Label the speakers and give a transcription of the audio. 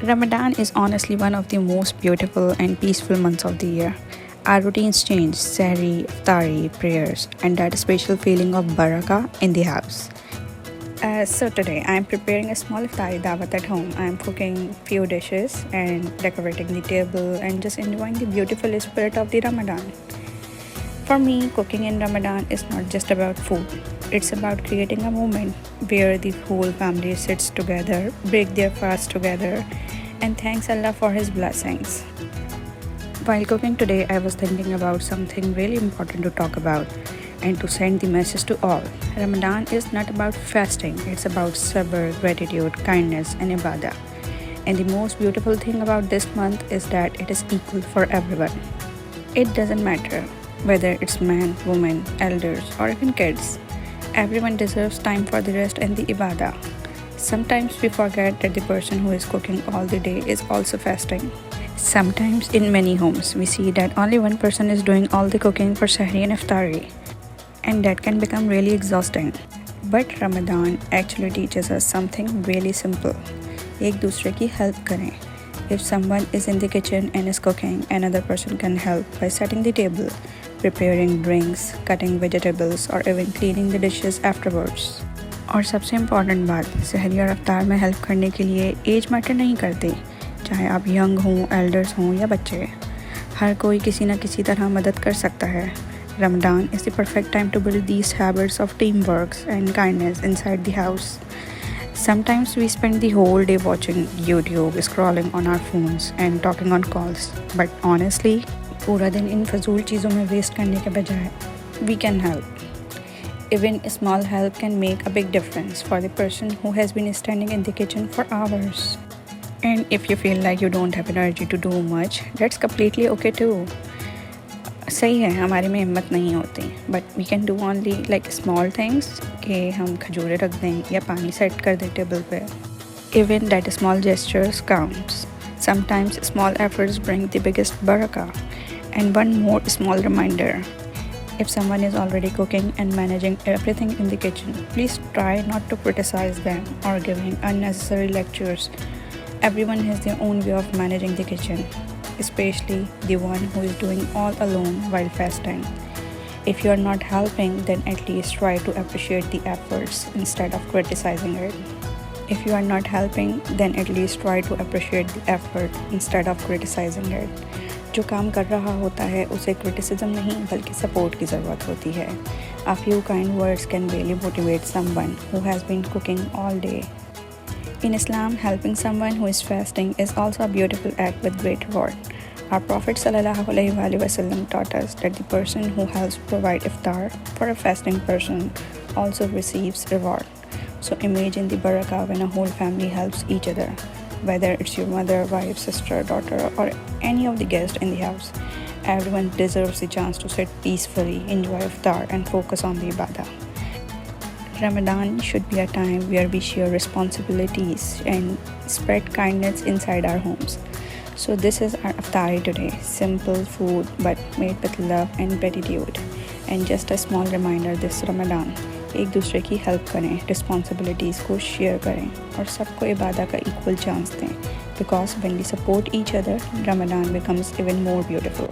Speaker 1: Ramadan is honestly one of the most beautiful and peaceful months of the year. Our routines change, sehri, iftari, prayers, and that special feeling of barakah in the house. So today I am preparing a small iftari dawat at home. I am cooking few dishes and decorating the table and just enjoying the beautiful spirit of the Ramadan. For me, cooking in Ramadan is not just about food. It's about creating a moment where the whole family sits together, break their fast together, and thanks Allah for His blessings. While cooking today, I was thinking about something really important to talk about and to send the message to all. Ramadan is not about fasting, it's about sabr, gratitude, kindness, and ibadah. And the most beautiful thing about this month is that it is equal for everyone. It doesn't matter whether it's man, woman, elders, or even kids. Everyone deserves time for the rest and the ibadah. Sometimes we forget that the person who is cooking all the day is also fasting. Sometimes in many homes, we see that only one person is doing all the cooking for Sahri and Iftari, and that can become really exhausting. But Ramadan actually teaches us something really simple. एक दूसरे की help करें. If someone is in the kitchen and is cooking, another person can help by setting the table, preparing drinks, cutting vegetables, or even cleaning the dishes afterwards. और सबसे important बात, सहरी और अफ्तार में हेल्प करने के लिए एज मैटर नहीं करती, चाहे आप यंग हों, एल्डर्स हों या बच्चे. हर कोई किसी न किसी तरह मदद कर सकता है. Ramadan is the perfect time to build these habits of teamwork and kindness inside the house. Sometimes we spend the whole day watching YouTube, scrolling on our phones and talking on calls. But honestly, पूरा दिन इन फजूल चीज़ों में waste करने के बजाय we can help. Even a small help can make a big difference for the person who has been standing in the kitchen for hours. And if you feel like you don't have energy to do much, that's completely okay too. सही है, हमारे में हिम्मत नहीं होती, but we can do only like small things कि हम खजूरें रख दें या पानी सेट कर दें टेबल पे. Even that small gestures counts. Sometimes small efforts bring the biggest barakah. And one more small reminder. If someone is already cooking and managing everything in the kitchen, please try not to criticize them or giving unnecessary lectures. Everyone has their own way of managing the kitchen, especially the one who is doing all alone while fasting. If you are not helping, then at least try to appreciate the efforts instead of criticizing it. If you are not helping, then at least try to appreciate the effort instead of criticizing it. जो काम कर रहा होता है उसे criticism नहीं बल्कि support की ज़रूरत होती है. A few kind words can really motivate someone who has been cooking all day. In Islam, helping someone who is fasting is also a beautiful act with great reward. Our Prophet ﷺ taught us that the person who helps provide iftar for a fasting person also receives reward. So imagine the barakah when a whole family helps each other. Whether it's your mother, wife, sister, daughter, or any of the guests in the house, everyone deserves the chance to sit peacefully, enjoy iftar, and focus on the ibadah. Ramadan should be a time where we share responsibilities and spread kindness inside our homes. So this is our iftari today. Simple food but made with love and gratitude. And just a small reminder this Ramadan. एक दूसरे की help करें, responsibilities को share करें और सबको इबादत का इक्वल चांस दें. Because when we support each other, Ramzan becomes even more beautiful.